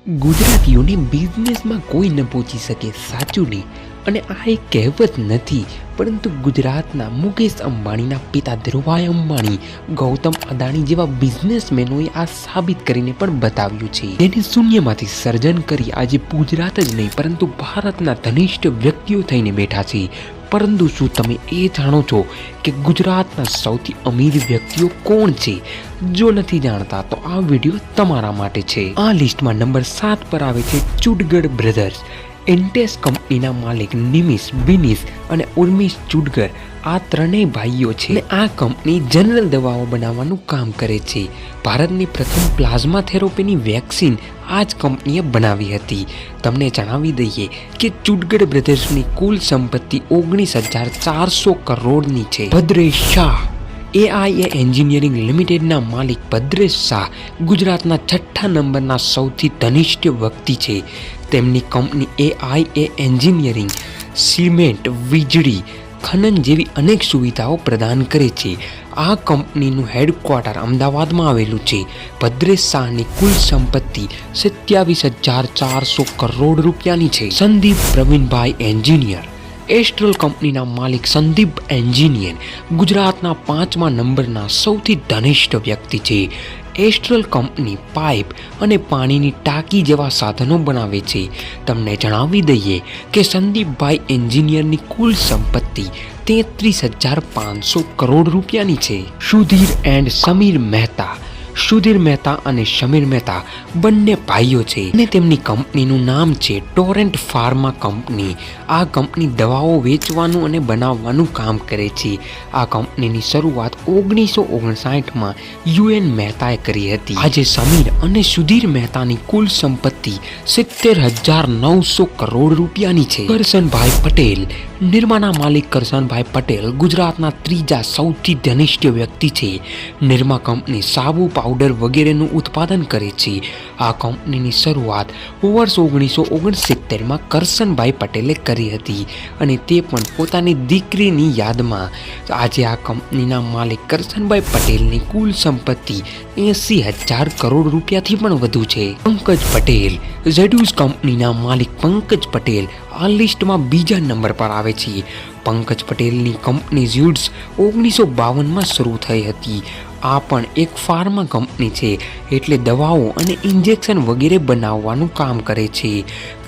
ગુજરાતીઓને બિઝનેસમાં કોઈ ન પહોંચી શકે, સાચું નહીં. અને આ એક કહેવત નથી, પરંતુ ગુજરાતના મુકેશ અંબાણીના પિતા ધીરુભાઈ અંબાણી, ગૌતમ અદાણી જેવા બિઝનેસમેનોએ આ સાબિત કરીને પણ બતાવ્યું છે. તેને શૂન્યમાંથી સર્જન કરી આજે ગુજરાત જ નહીં પરંતુ ભારતના ધનિષ્ઠ વ્યક્તિઓ થઈને બેઠા છે. પરંતુ શું તમે એ જાણો છો કે ગુજરાતના સૌથી અમીર વ્યક્તિઓ કોણ છે? જો નથી જાણતા તો આ વિડીયો તમારા માટે છે. આ લિસ્ટમાં નંબર 7 પર આવે છે ચુડગર બ્રધર્સ. એન્ટેસ કંપનીના માલિક નિમિષ, બિનિશ અને ઉર્મિશ ચુડગર આ ત્રણેય ભાઈઓ છે. અને આ કંપની જનરલ દવાઓ બનાવવાનું કામ કરે છે. ભારતની પ્રથમ પ્લાઝમા થેરાપીની વેક્સિન આ જ કંપનીએ બનાવી હતી. તમને જણાવી દઈએ કે ચુડગર બ્રધર્સની કુલ સંપત્તિ 19,400 કરોડની છે. ભદ્રેશ શાહ, એઆઈએ એન્જિનિયરિંગ લિમિટેડના માલિક ભદ્રેશ શાહ ગુજરાતના 6થા નંબરના સૌથી ધનિષ્ઠ વ્યક્તિ છે. તેમની કંપની એઆઈએ એન્જિનિયરિંગ, સિમેન્ટ, વીજળી, ખનન જેવી અનેક સુવિધાઓ પ્રદાન કરે છે. આ કંપનીનું હેડક્વાર્ટર અમદાવાદમાં આવેલું છે. ભદ્રેશ શાહની કુલ સંપત્તિ 27,400 કરોડ રૂપિયાની છે. સંદીપ પ્રવીણભાઈ એન્જિનિયર, એસ્ટ્રલ કંપનીના માલિક સંદીપ એન્જિનિયર ગુજરાતના 5મા નંબરના સૌથી ધનિષ્ઠ વ્યક્તિ છે. એસ્ટ્રલ કંપની પાઇપ અને પાણીની ટાંકી જેવા સાધનો બનાવે છે. તમને જણાવી દઈએ કે સંદીપભાઈ એન્જિનિયરની કુલ સંપત્તિ 33,500 કરોડ રૂપિયાની છે. સુધીર એન્ડ સમીર મહેતા, સુધીર મહેતા અને સમીર મહેતા બંને ભાઈઓ છે અને તેમની કંપનીનું નામ છે ટોરેન્ટ ફાર્મા કંપની. આ કંપની દવાઓ વેચવાનું અને બનાવવાનું કામ કરે છે. આ કંપનીની શરૂઆત 1959માં યુએન મહેતાએ કરી હતી. આજે સમીર અને સુધીર મહેતાની કુલ સંપત્તિ 70,900 કરોડ રૂપિયાની છે. કરશનભાઈ પટેલ, નિરમાના માલિક કરશનભાઈ પટેલ ગુજરાતના 3જા સૌથી ધનિષ્ઠ વ્યક્તિ છે. નિરમા કંપની સાબુ, પાવડર વગેરેનું ઉત્પાદન કરે છે. આ કંપનીની શરૂઆત વર્ષ 1969માં કરશનભાઈ પટેલે કરી હતી અને તે પણ પોતાની દીકરીની યાદમાં. આજે આ કંપનીના માલિક કરશનભાઈ પટેલની કુલ સંપત્તિ 80,000 કરોડ રૂપિયાથી પણ વધુ છે. પંકજ પટેલ, ઝેડ્યુસ કંપનીના માલિક પંકજ પટેલ આ લિસ્ટમાં બીજા નંબર પર આવે છે. પંકજ પટેલની કંપની ઝ્યુડ્સ 1952માં શરૂ થઈ હતી. આ પણ એક ફાર્મા કંપની છે, એટલે દવાઓ અને ઇન્જેક્શન વગેરે બનાવવાનું કામ કરે છે.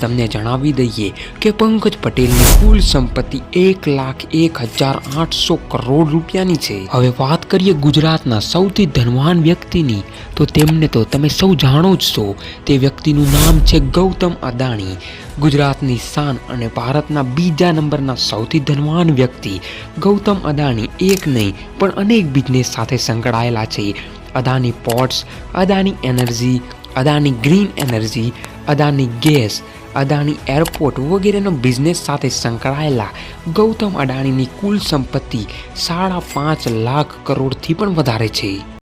તમને જણાવી દઈએ કે પંકજ પટેલની કુલ સંપત્તિ 1,01,800 કરોડ રૂપિયાની છે. હવે વાત કરીએ ગુજરાતના સૌથી ધનવાન વ્યક્તિની, તો તેમને તો તમે સૌ જાણો જ છો. તે વ્યક્તિનું નામ છે ગૌતમ અદાણી. ગુજરાતની શાન અને ભારતના બીજા નંબરના સૌથી ધનવાન વ્યક્તિ ગૌતમ અદાણી એક નહીં પણ અનેક બિઝનેસ સાથે સંકળાયેલા છે. Adani ports, Adani energy, Adani green energy, Adani gas, Adani airport વગેરેનો બિઝનેસ સાથે સંકળાયેલા ગૌતમ અદાણીની કુલ સંપત્તિ 5.5 લાખ કરોડથી પણ વધારે છે.